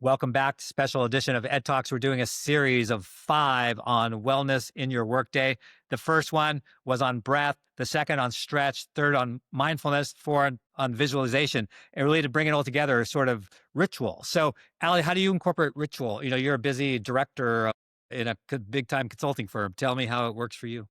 Welcome back to special edition of Ed Talks. We're doing a series of 5 on wellness in your workday. The first one was on breath, the second on stretch, third on mindfulness, four on visualization, and really to bring it all together, sort of ritual. So, Ali, how do you incorporate ritual? You're a busy director in a big time consulting firm. Tell me how it works for you.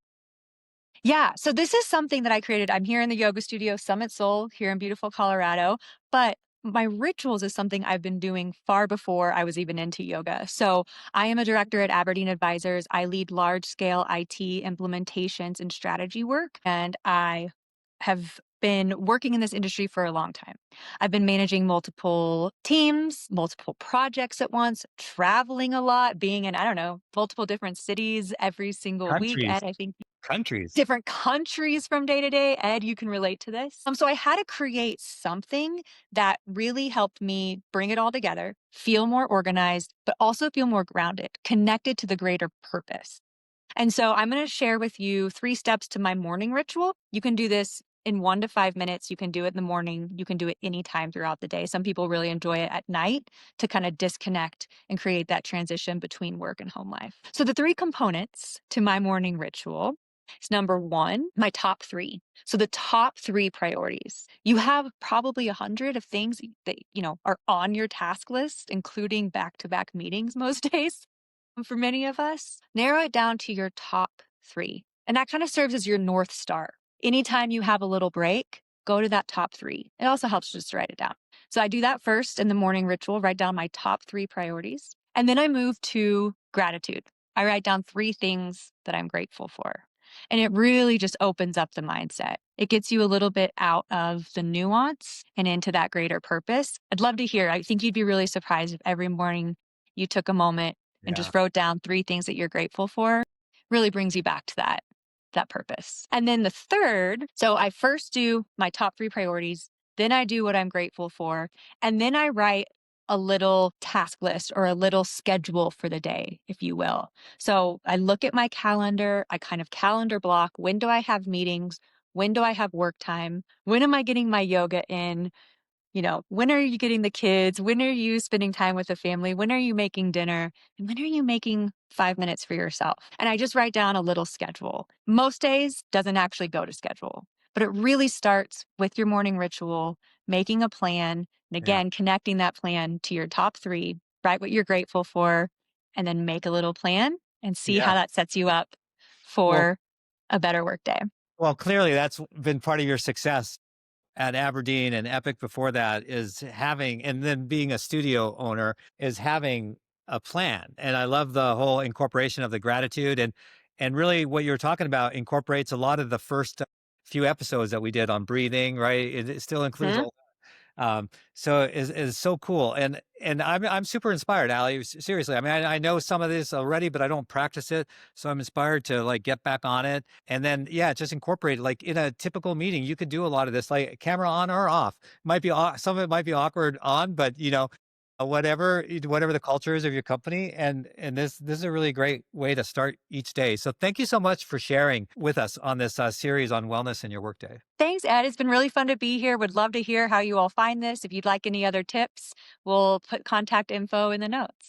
Yeah, so this is something that I created. I'm here in the yoga studio, Summit Soul, here in beautiful Colorado. But my rituals is something I've been doing far before I was even into yoga. So I am a director at Aberdeen Advisors. I lead large scale IT implementations and strategy work. And I have been working in this industry for a long time. I've been managing multiple teams, multiple projects at once, traveling a lot, being in, I don't know, multiple different cities every single week. Countries, Ed, I think countries. different countries from day to day. Ed, you can relate to this. So I had to create something that really helped me bring it all together, feel more organized, but also feel more grounded, connected to the greater purpose. And so I'm going to share with you 3 steps to my morning ritual. You can do this in 1 to 5 minutes. You can do it in the morning. You can do it anytime throughout the day. Some people really enjoy it at night to kind of disconnect and create that transition between work and home life. So the 3 components to my morning ritual is number one, my top three. So the top 3 priorities. You have probably 100 of things that, are on your task list, including back-to-back meetings most days. For many of us, narrow it down to your top 3. And that kind of serves as your North Star. Anytime you have a little break, go to that top 3. It also helps just to write it down. So I do that first in the morning ritual, write down my top 3 priorities. And then I move to gratitude. I write down 3 things that I'm grateful for. And it really just opens up the mindset. It gets you a little bit out of the nuance and into that greater purpose. I'd love to hear. I think you'd be really surprised if every morning you took a moment and Yeah. just wrote down 3 things that you're grateful for. Really brings you back to that purpose. And then the third, so I first do my top 3 priorities, then I do what I'm grateful for, and then I write a little task list or a little schedule for the day, if you will. So I look at my calendar, I kind of calendar block, when do I have meetings? When do I have work time? When am I getting my yoga in? When are you getting the kids? When are you spending time with the family? When are you making dinner? And when are you making 5 minutes for yourself? And I just write down a little schedule. Most days doesn't actually go to schedule, but it really starts with your morning ritual, making a plan, and Yeah. again, connecting that plan to your top 3, write what you're grateful for, and then make a little plan and see Yeah. how that sets you up Well, for a better workday. well, clearly that's been part of your success at Aberdeen and Epic before that is having, and then being a studio owner is having a plan. And I love the whole incorporation of the gratitude and really what you're talking about incorporates a lot of the first few episodes that we did on breathing, right? It still includes Mhm. all so is so cool, and I'm super inspired, Ali. Seriously, I mean, I know some of this already, but I don't practice it, so I'm inspired to like get back on it, and then yeah, just incorporate it. Like in a typical meeting. You could do a lot of this, like camera on or off. Might be some of it might be awkward on, but whatever the culture is of your company, and this is a really great way to start each day. So thank you so much for sharing with us on this series on wellness in your workday. Thanks, Ed. It's been really fun to be here. Would love to hear how you all find this. If you'd like any other tips, we'll put contact info in the notes.